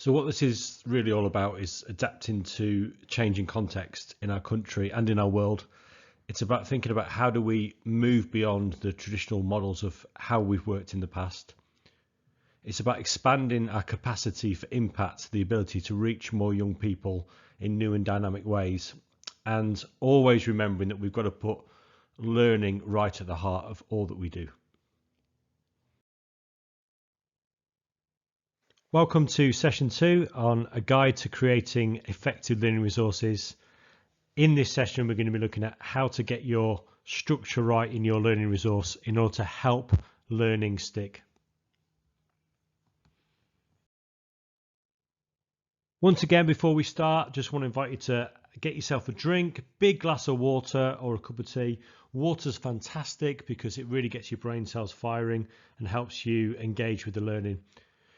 So what this is really all about is adapting to changing context in our country and in our world. It's about thinking about how do we move beyond the traditional models of how we've worked in the past. It's about expanding our capacity for impact, the ability to reach more young people in new and dynamic ways, and always remembering that we've got to put learning right at the heart of all that we do. Welcome to session 2 on a guide to creating effective learning resources. In this session, we're going to be looking at how to get your structure right in your learning resource in order to help learning stick. Once again, before we start, just want to invite you to get yourself a drink, a big glass of water or a cup of tea. Water's fantastic because it really gets your brain cells firing and helps you engage with the learning.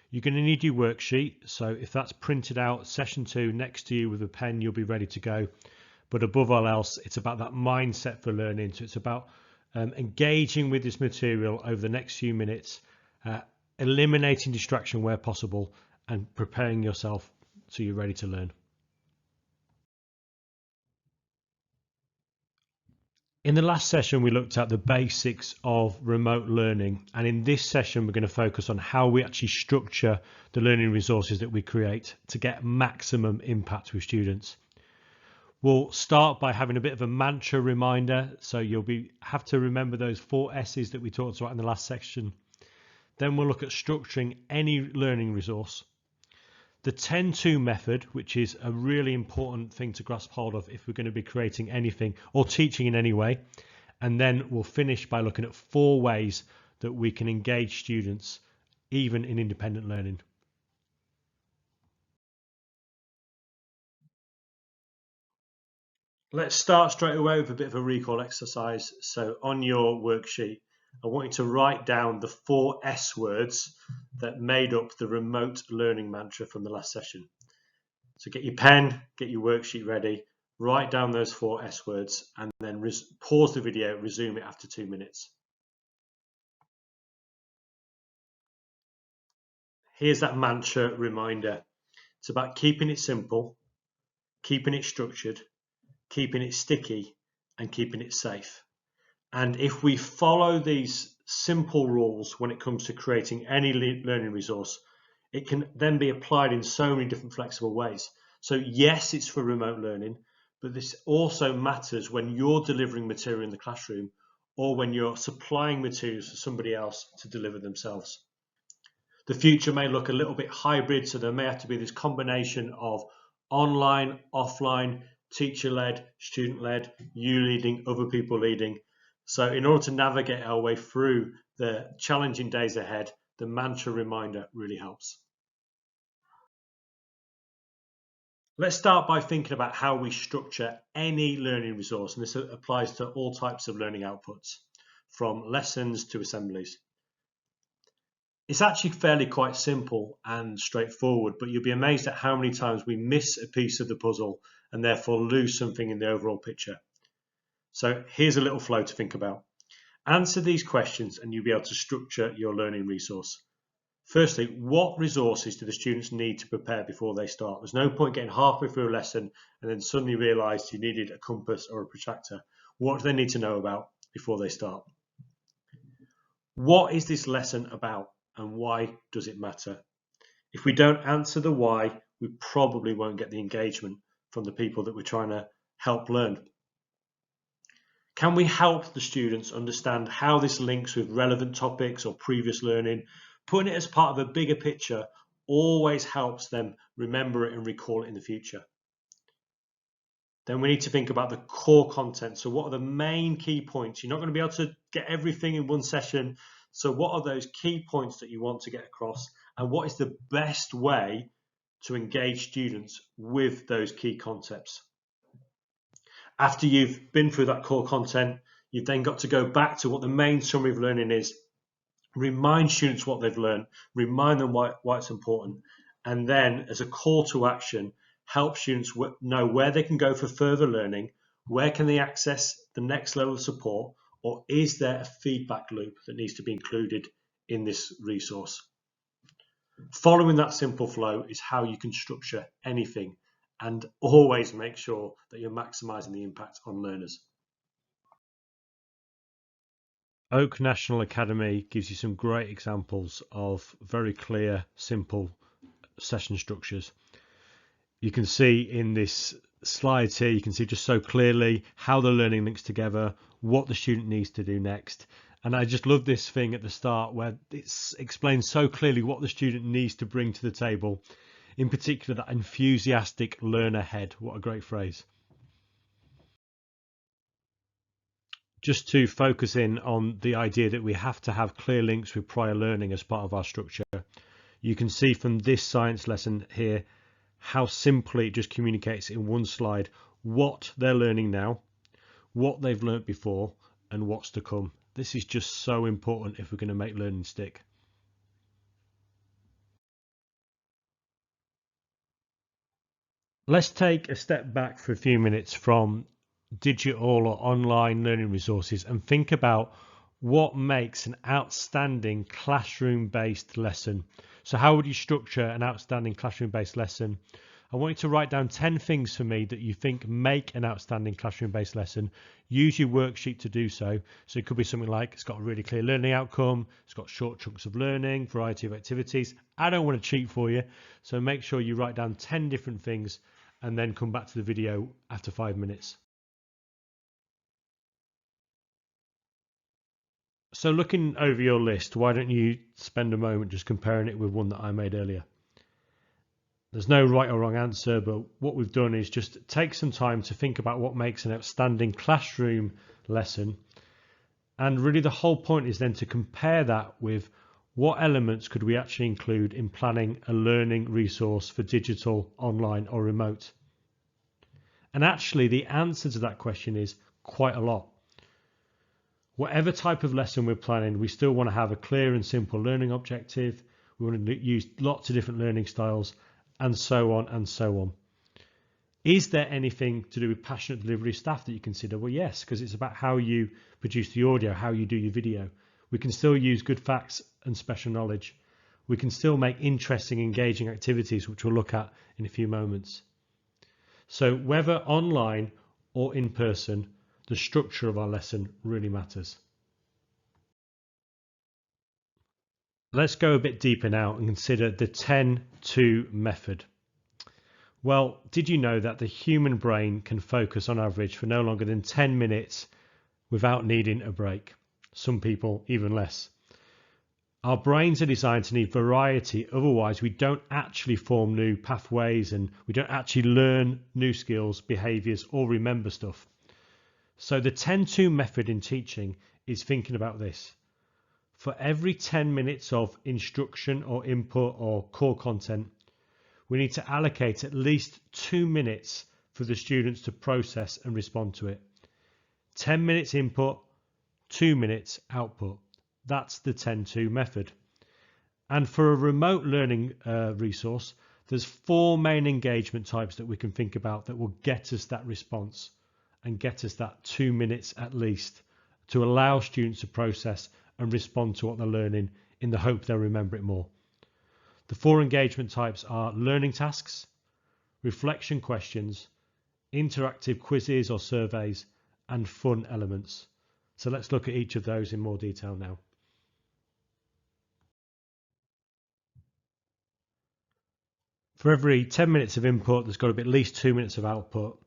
You're going to need your worksheet, so if that's printed out, session 2 next to you with a pen, you'll be ready to go. But above all else, it's about that mindset for learning. So it's about engaging with this material over the next few minutes, eliminating distraction where possible, and preparing yourself so you're ready to learn. In the last session, we looked at the basics of remote learning, and in this session, we're going to focus on how we actually structure the learning resources that we create to get maximum impact with students. We'll start by having a bit of a mantra reminder, so you'll have to remember those 4 S's that we talked about in the last section. Then we'll look at structuring any learning resource. The 10-2 method, which is a really important thing to grasp hold of if we're going to be creating anything or teaching in any way. And then we'll finish by looking at 4 ways that we can engage students, even in independent learning. Let's start straight away with a bit of a recall exercise. So on your worksheet, I want you to write down the 4 S words that made up the remote learning mantra from the last session. So get your pen, get your worksheet ready, write down those 4 S words, and then pause the video, resume it after 2 minutes. Here's that mantra reminder. It's about keeping it simple, keeping it structured, keeping it sticky, and keeping it safe. And if we follow these simple rules when it comes to creating any learning resource, it can then be applied in so many different flexible ways. So yes, it's for remote learning, but this also matters when you're delivering material in the classroom or when you're supplying materials to somebody else to deliver themselves. The future may look a little bit hybrid, so there may have to be this combination of online, offline, teacher-led, student-led, you leading, other people leading. So in order to navigate our way through the challenging days ahead, the mantra reminder really helps. Let's start by thinking about how we structure any learning resource, and this applies to all types of learning outputs, from lessons to assemblies. It's actually fairly quite simple and straightforward, but you'll be amazed at how many times we miss a piece of the puzzle and therefore lose something in the overall picture. So here's a little flow to think about. Answer these questions and you'll be able to structure your learning resource. Firstly, what resources do the students need to prepare before they start? There's no point getting halfway through a lesson and then suddenly realised you needed a compass or a protractor. What do they need to know about before they start? What is this lesson about and why does it matter? If we don't answer the why, we probably won't get the engagement from the people that we're trying to help learn. Can we help the students understand how this links with relevant topics or previous learning? Putting it as part of a bigger picture always helps them remember it and recall it in the future. Then we need to think about the core content. So what are the main key points? You're not going to be able to get everything in one session. So what are those key points that you want to get across? And what is the best way to engage students with those key concepts? After you've been through that core content, you've then got to go back to what the main summary of learning is. Remind students what they've learned, remind them why it's important, and then as a call to action, help students know where they can go for further learning, where can they access the next level of support, or is there a feedback loop that needs to be included in this resource? Following that simple flow is how you can structure anything, and always make sure that you're maximizing the impact on learners. Oak National Academy gives you some great examples of very clear, simple session structures. You can see in this slides here, you can see just so clearly how the learning links together, what the student needs to do next. And I just love this thing at the start where it explains so clearly what the student needs to bring to the table. In particular, that enthusiastic learner head. What a great phrase. Just to focus in on the idea that we have to have clear links with prior learning as part of our structure. You can see from this science lesson here how simply it just communicates in one slide what they're learning now, what they've learnt before, and what's to come. This is just so important if we're going to make learning stick. Let's take a step back for a few minutes from digital or online learning resources and think about what makes an outstanding classroom-based lesson. So how would you structure an outstanding classroom-based lesson? I want you to write down 10 things for me that you think make an outstanding classroom-based lesson. Use your worksheet to do so. So it could be something like it's got a really clear learning outcome, it's got short chunks of learning, variety of activities. I don't want to cheat for you, so make sure you write down 10 different things and then come back to the video after 5 minutes. So looking over your list, why don't you spend a moment just comparing it with one that I made earlier? There's no right or wrong answer, but what we've done is just take some time to think about what makes an outstanding classroom lesson. And really the whole point is then to compare that with what elements could we actually include in planning a learning resource for digital, online or remote. And actually the answer to that question is quite a lot. Whatever type of lesson we're planning, we still want to have a clear and simple learning objective. We want to use lots of different learning styles, and so on and so on. Is there anything to do with passionate delivery staff that you consider? Well, yes, because it's about how you produce the audio, how you do your video. We can still use good facts and special knowledge. We can still make interesting, engaging activities, which we'll look at in a few moments. So whether online or in person, the structure of our lesson really matters. Let's go a bit deeper now and consider the 10-2 method. Well, did you know that the human brain can focus on average for no longer than 10 minutes without needing a break? Some people even less. Our brains are designed to need variety, otherwise we don't actually form new pathways and we don't actually learn new skills, behaviours or remember stuff. So the 10-2 method in teaching is thinking about this. For every 10 minutes of instruction or input or core content, we need to allocate at least 2 minutes for the students to process and respond to it. 10 minutes input, 2 minutes output. That's the 10-2 method. And for a remote learning resource, there's 4 main engagement types that we can think about that will get us that response and get us that 2 minutes at least to allow students to process and respond to what they're learning in the hope they'll remember it more. The 4 engagement types are learning tasks, reflection questions, interactive quizzes or surveys, and fun elements. So let's look at each of those in more detail now. For every 10 minutes of input, there's got to be at least 2 minutes of output.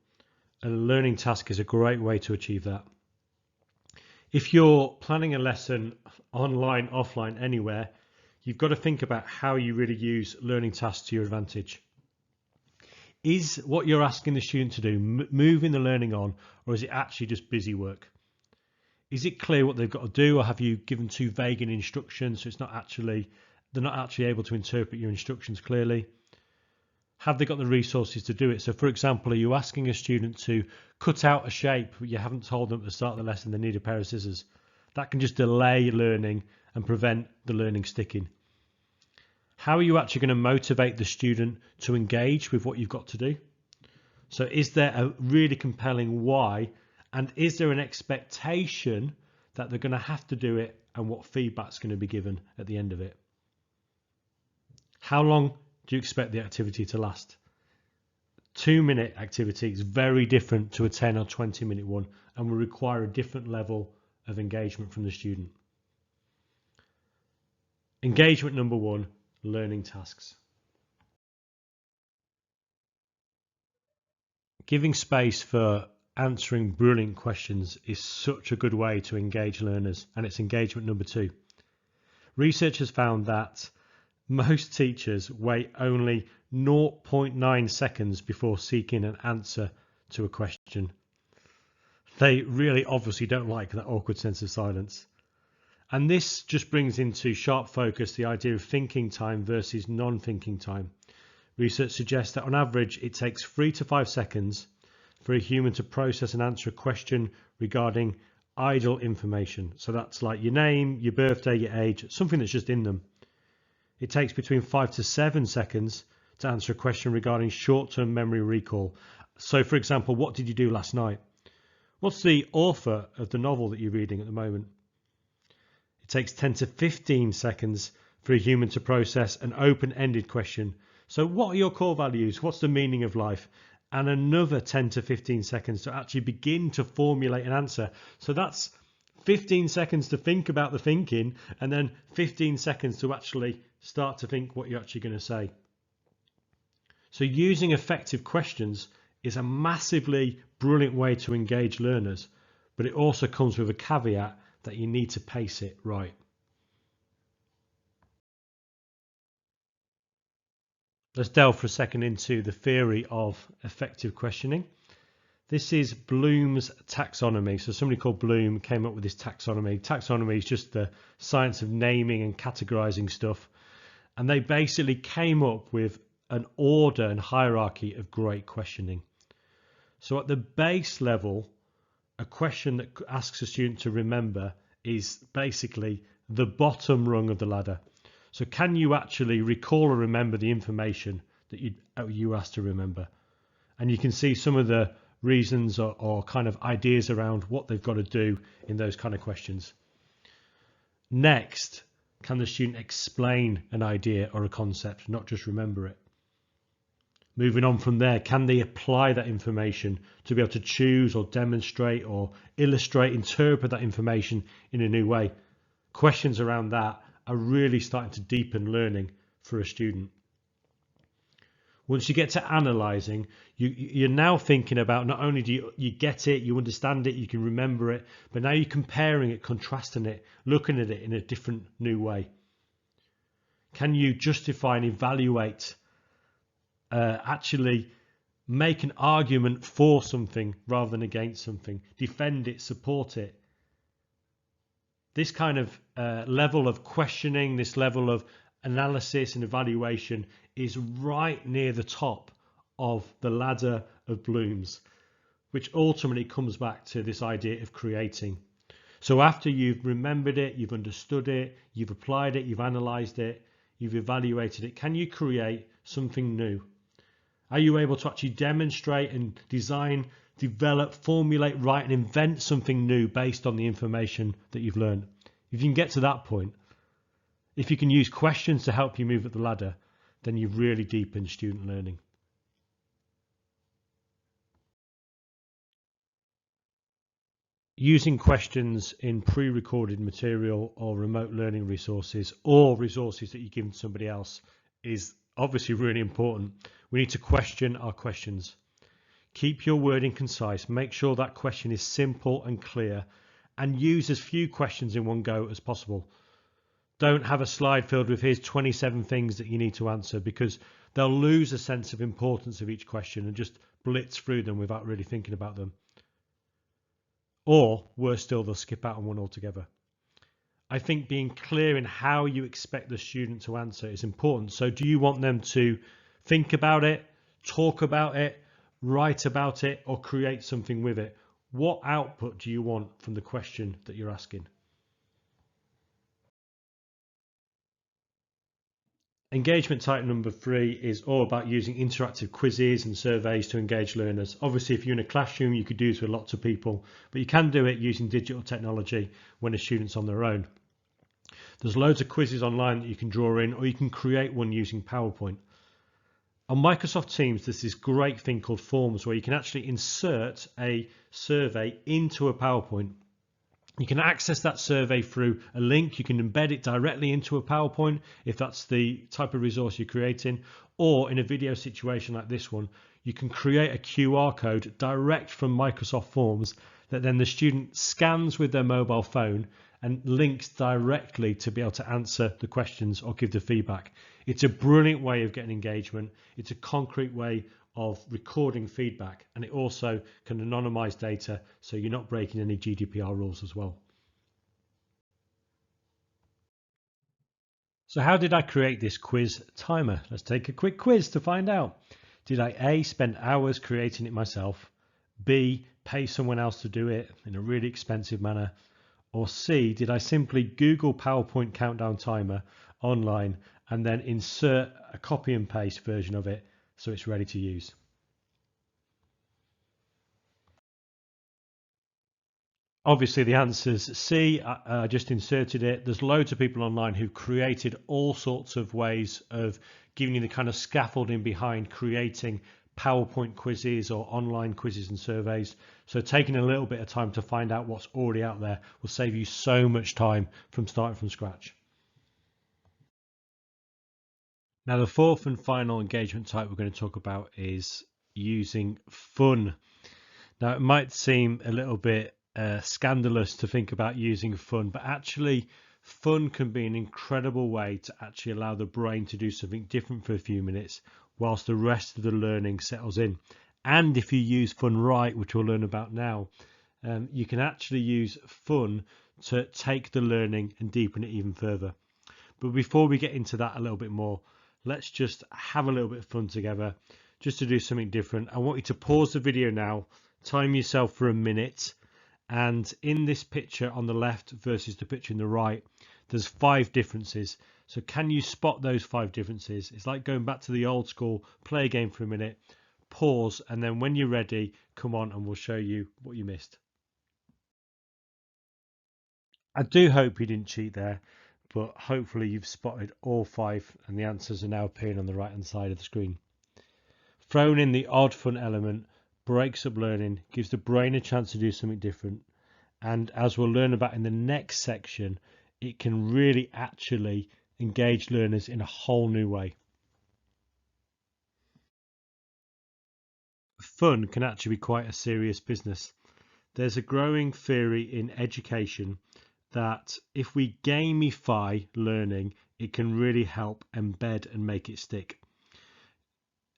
And a learning task is a great way to achieve that. If you're planning a lesson online, offline, anywhere, you've got to think about how you really use learning tasks to your advantage. Is what you're asking the student to do moving the learning on, or is it actually just busy work? Is it clear what they've got to do, or have you given too vague an instruction so they're not actually able to interpret your instructions clearly? Have they got the resources to do it? So for example, are you asking a student to cut out a shape but you haven't told them at the start of the lesson they need a pair of scissors? That can just delay learning and prevent the learning sticking. How are you actually going to motivate the student to engage with what you've got to do? So is there a really compelling why, and is there an expectation that they're going to have to do it and what feedback's going to be given at the end of it? How long do you expect the activity to last? 2-minute activity is very different to a 10 or 20-minute one and will require a different level of engagement from the student. Engagement number 1, learning tasks. Giving space for answering brilliant questions is such a good way to engage learners, and it's engagement number 2. Research has found that most teachers wait only 0.9 seconds before seeking an answer to a question. They really obviously don't like that awkward sense of silence. And this just brings into sharp focus the idea of thinking time versus non-thinking time. Research suggests that on average it takes 3 to 5 seconds for a human to process and answer a question regarding idle information. So that's like your name, your birthday, your age, something that's just in them. It takes between 5 to 7 seconds to answer a question regarding short-term memory recall. So for example, what did you do last night? What's the author of the novel that you're reading at the moment? It takes 10 to 15 seconds for a human to process an open-ended question. So what are your core values? What's the meaning of life? And another 10 to 15 seconds to actually begin to formulate an answer. So that's 15 seconds to think about the thinking, and then 15 seconds to actually start to think what you're actually going to say. So using effective questions is a massively brilliant way to engage learners, but it also comes with a caveat that you need to pace it right. Let's delve for a second into the theory of effective questioning. This is Bloom's taxonomy. So somebody called Bloom came up with this taxonomy. Taxonomy is just the science of naming and categorizing stuff. And they basically came up with an order and hierarchy of great questioning. So at the base level, a question that asks a student to remember is basically the bottom rung of the ladder. So can you actually recall or remember the information that you asked to remember? And you can see some of the reasons or kind of ideas around what they've got to do in those kind of questions. Next, can the student explain an idea or a concept, not just remember it? Moving on from there, can they apply that information to be able to choose or demonstrate or illustrate, interpret that information in a new way? Questions around that are really starting to deepen learning for a student. Once you get to analysing, you're now thinking about not only do you get it, you understand it, you can remember it, but now you're comparing it, contrasting it, looking at it in a different new way. Can you justify and evaluate, actually make an argument for something rather than against something, defend it, support it? This kind of level of questioning, this level of analysis and evaluation is right near the top of the ladder of Bloom's, which ultimately comes back to this idea of creating. So after you've remembered it, you've understood it, you've applied it, you've analysed it, you've evaluated it, can you create something new? Are you able to actually demonstrate and design, develop, formulate, write and invent something new based on the information that you've learned? If you can get to that point, if you can use questions to help you move up the ladder, then you've really deepened student learning. Using questions in pre-recorded material or remote learning resources or resources that you give to somebody else is obviously really important. We need to question our questions. Keep your wording concise. Make sure that question is simple and clear, and use as few questions in one go as possible. Don't have a slide filled with here's 27 things that you need to answer, because they'll lose a sense of importance of each question and just blitz through them without really thinking about them. Or worse still, they'll skip out on one altogether. I think being clear in how you expect the student to answer is important. So do you want them to think about it, talk about it, write about it, or create something with it? What output do you want from the question that you're asking? Engagement type number 3 is all about using interactive quizzes and surveys to engage learners. Obviously, if you're in a classroom, you could do this with lots of people, but you can do it using digital technology when a student's on their own. There's loads of quizzes online that you can draw in, or you can create one using PowerPoint. On Microsoft Teams, there's this great thing called Forms where you can actually insert a survey into a PowerPoint. You can access that survey through a link. You can embed it directly into a PowerPoint if that's the type of resource you're creating, or in a video situation like this one, you can create a QR code direct from Microsoft Forms that then the student scans with their mobile phone and links directly to be able to answer the questions or give the feedback. It's a brilliant way of getting engagement. It's a concrete way of recording feedback, and it also can anonymize data so you're not breaking any GDPR rules as well. So how did I create this quiz timer? Let's take a quick quiz to find out. Did I A, spend hours creating it myself, B, pay someone else to do it in a really expensive manner, or C, did I simply Google PowerPoint countdown timer online and then insert a copy and paste version of it so it's ready to use? Obviously the answer's C. I just inserted it. There's loads of people online who've created all sorts of ways of giving you the kind of scaffolding behind creating PowerPoint quizzes or online quizzes and surveys. So taking a little bit of time to find out what's already out there will save you so much time from starting from scratch. Now the fourth and final engagement type we're going to talk about is using fun. Now it might seem a little bit scandalous to think about using fun, but actually fun can be an incredible way to actually allow the brain to do something different for a few minutes whilst the rest of the learning settles in. And if you use fun right, which we'll learn about now, you can actually use fun to take the learning and deepen it even further. But before we get into that a little bit more, let's just have a little bit of fun together just to do something different. I want you to pause the video now, time yourself for a minute, and in this picture on the left versus the picture in the right, there's 5 differences. So can you spot those 5 differences? It's like going back to the old school, play a game for a minute, pause, and then when you're ready, come on and we'll show you what you missed. I do hope you didn't cheat there, but hopefully you've spotted all 5 and the answers are now appearing on the right hand side of the screen. Thrown in the odd fun element breaks up learning, gives the brain a chance to do something different, and as we'll learn about in the next section, it can really actually engage learners in a whole new way. Fun can actually be quite a serious business. There's a growing theory in education that if we gamify learning, it can really help embed and make it stick.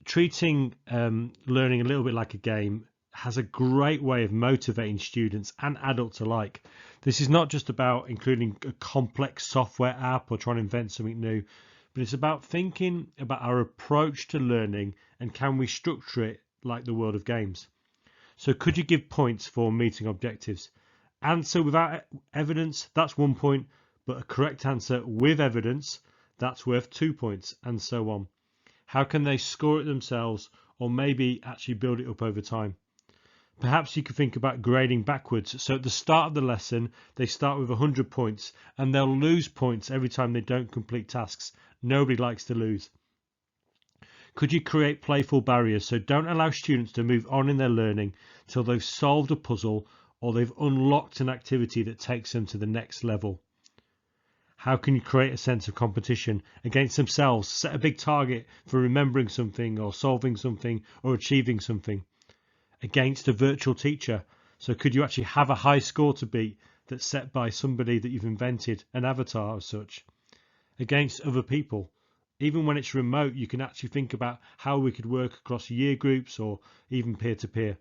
Treating learning a little bit like a game has a great way of motivating students and adults alike. This is not just about including a complex software app or trying to invent something new, but it's about thinking about our approach to learning and can we structure it like the world of games. So could you give points for meeting objectives? Answer without evidence, that's 1 point, but a correct answer with evidence, that's worth 2 points, and so on. How can they score it themselves or maybe actually build it up over time? Perhaps you could think about grading backwards. So at the start of the lesson, they start with 100 points and they'll lose points every time they don't complete tasks. Nobody likes to lose. Could you create playful barriers? So don't allow students to move on in their learning till they've solved a puzzle or they've unlocked an activity that takes them to the next level. How can you create a sense of competition against themselves? Set a big target for remembering something or solving something or achieving something. Against a virtual teacher. So could you actually have a high score to beat that's set by somebody that you've invented, an avatar as such? Against other people. Even when it's remote, you can actually think about how we could work across year groups or even peer-to-peer.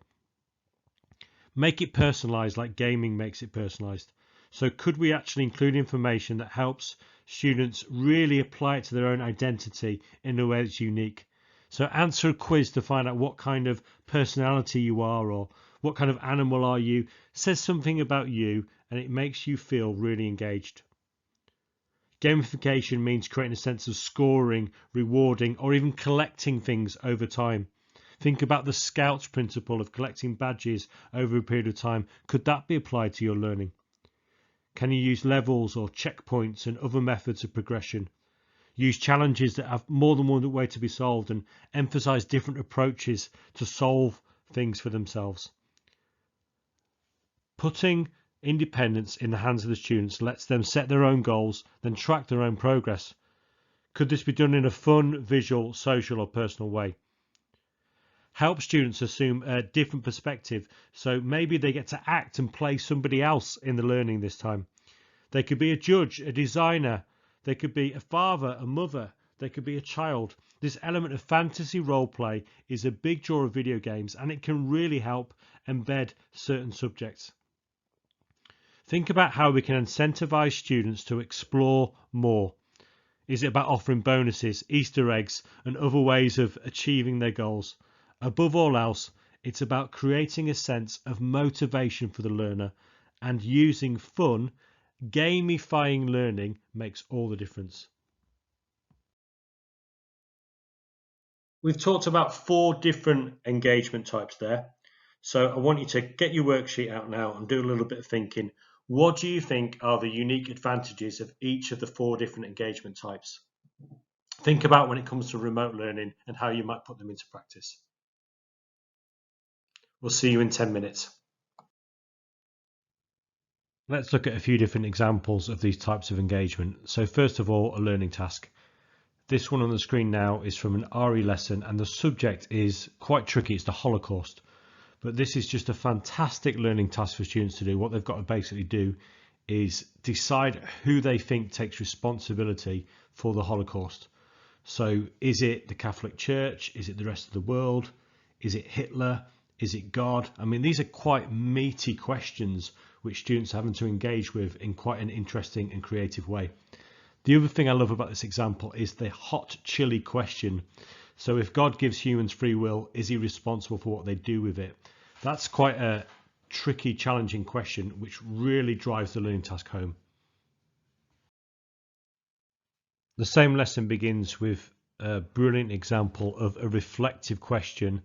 Make it personalized like gaming makes it personalized. So could we actually include information that helps students really apply it to their own identity in a way that's unique? So answer a quiz to find out what kind of personality you are or what kind of animal are you. Says something about you and it makes you feel really engaged. Gamification means creating a sense of scoring, rewarding, or even collecting things over time. Think about the Scouts principle of collecting badges over a period of time. Could that be applied to your learning? Can you use levels or checkpoints and other methods of progression? Use challenges that have more than one way to be solved and emphasize different approaches to solve things for themselves. Putting independence in the hands of the students lets them set their own goals, then track their own progress. Could this be done in a fun, visual, social, or personal way? Help students assume a different perspective, so maybe they get to act and play somebody else in the learning this time. They could be a judge, a designer, they could be a father, a mother, they could be a child. This element of fantasy role play is a big draw of video games, and it can really help embed certain subjects. Think about how we can incentivize students to explore more. Is it about offering bonuses, Easter eggs, and other ways of achieving their goals? Above all else, it's about creating a sense of motivation for the learner, and using fun, gamifying learning makes all the difference. We've talked about 4 different engagement types there. So I want you to get your worksheet out now and do a little bit of thinking. What do you think are the unique advantages of each of the 4 different engagement types? Think about when it comes to remote learning and how you might put them into practice. We'll see you in 10 minutes. Let's look at a few different examples of these types of engagement. So first of all, a learning task. This one on the screen now is from an RE lesson, and the subject is quite tricky. It's the Holocaust. But this is just a fantastic learning task for students to do. What they've got to basically do is decide who they think takes responsibility for the Holocaust. So is it the Catholic Church? Is it the rest of the world? Is it Hitler? Is it God? I mean, these are quite meaty questions which students are having to engage with in quite an interesting and creative way. The other thing I love about this example is the hot, chilly question. So if God gives humans free will, is he responsible for what they do with it? That's quite a tricky, challenging question, which really drives the learning task home. The same lesson begins with a brilliant example of a reflective question,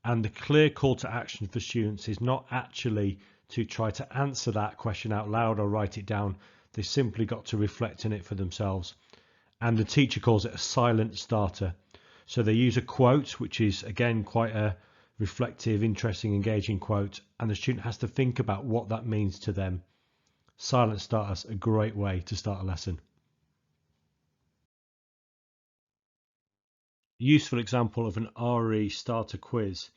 and the clear call to action for students is not actually to try to answer that question out loud or write it down. They simply got to reflect on it for themselves. And the teacher calls it a silent starter. So they use a quote, which is again quite a reflective, interesting, engaging quote, and the student has to think about what that means to them. Silent starters, a great way to start a lesson. Useful example of an RE starter quiz.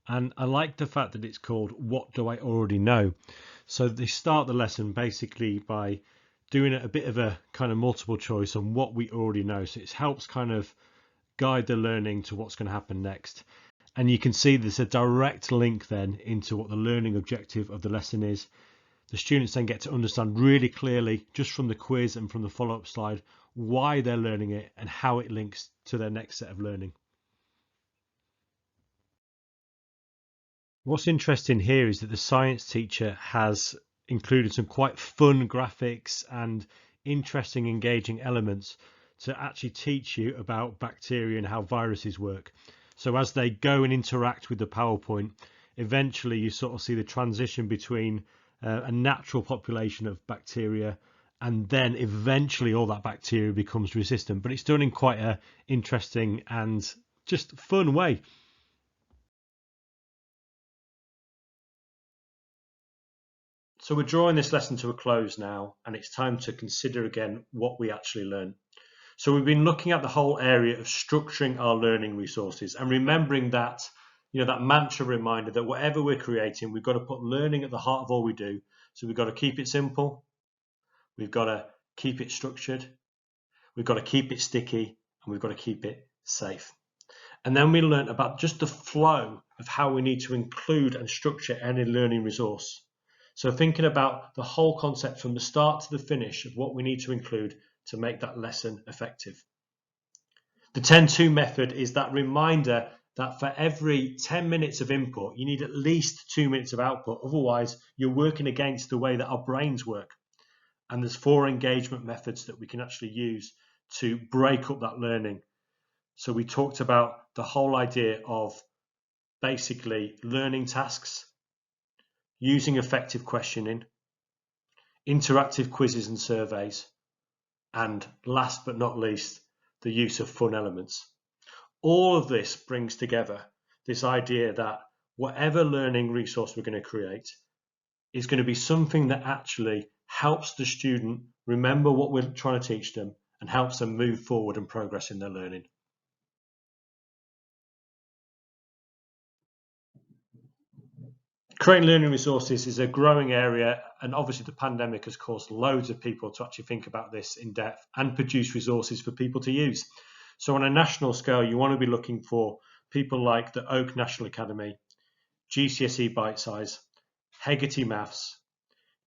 And I like the fact that it's called What Do I Already Know? So they start the lesson basically by doing a bit of a kind of multiple choice on what we already know. So it helps kind of guide the learning to what's going to happen next. And you can see there's a direct link then into what the learning objective of the lesson is. The students then get to understand really clearly, just from the quiz and from the follow-up slide, why they're learning it and how it links to their next set of learning. What's interesting here is that the science teacher has included some quite fun graphics and interesting, engaging elements to actually teach you about bacteria and how viruses work. So as they go and interact with the PowerPoint, eventually you sort of see the transition between a natural population of bacteria, and then eventually all that bacteria becomes resistant. But it's done in quite an interesting and just fun way. So we're drawing this lesson to a close now, and it's time to consider again what we actually learn. So we've been looking at the whole area of structuring our learning resources and remembering that, that mantra reminder that whatever we're creating, we've got to put learning at the heart of all we do. So we've got to keep it simple, we've got to keep it structured, we've got to keep it sticky, and we've got to keep it safe. And then we learned about just the flow of how we need to include and structure any learning resource. So thinking about the whole concept from the start to the finish of what we need to include to make that lesson effective. The 10-2 method is that reminder that for every 10 minutes of input, you need at least 2 minutes of output. Otherwise, you're working against the way that our brains work. And there's 4 engagement methods that we can actually use to break up that learning. So we talked about the whole idea of basically learning tasks, using effective questioning, interactive quizzes and surveys, and last but not least, the use of fun elements. All of this brings together this idea that whatever learning resource we're going to create is going to be something that actually helps the student remember what we're trying to teach them and helps them move forward and progress in their learning. Creating learning resources is a growing area, and obviously the pandemic has caused loads of people to actually think about this in depth and produce resources for people to use. So on a national scale, you want to be looking for people like the Oak National Academy, GCSE Bitesize, Hegarty Maths,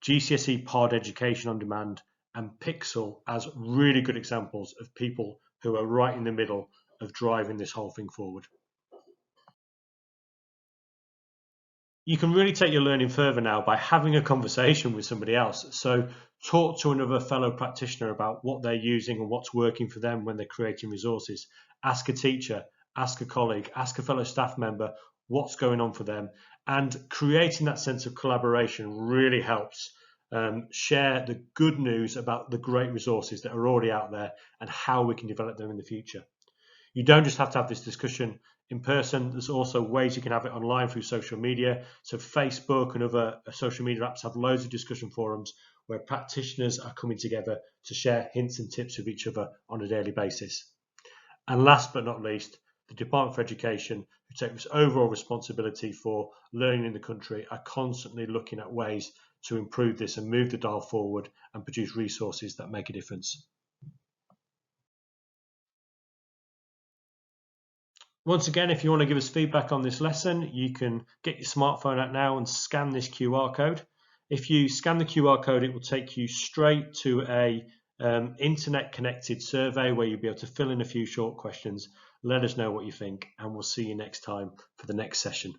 GCSE Pod Education on Demand, and Pixel as really good examples of people who are right in the middle of driving this whole thing forward. You can really take your learning further now by having a conversation with somebody else. So talk to another fellow practitioner about what they're using and what's working for them when they're creating resources. Ask a teacher, ask a colleague, ask a fellow staff member what's going on for them. And creating that sense of collaboration really helps share the good news about the great resources that are already out there and how we can develop them in the future. You don't just have to have this discussion in person. There's also ways you can have it online through social media. So Facebook and other social media apps have loads of discussion forums where practitioners are coming together to share hints and tips with each other on a daily basis. And last but not least, the Department for Education, who take this overall responsibility for learning in the country, are constantly looking at ways to improve this and move the dial forward and produce resources that make a difference. Once again, if you want to give us feedback on this lesson, you can get your smartphone out now and scan this QR code. If you scan the QR code, it will take you straight to a internet connected survey where you'll be able to fill in a few short questions. Let us know what you think, and we'll see you next time for the next session.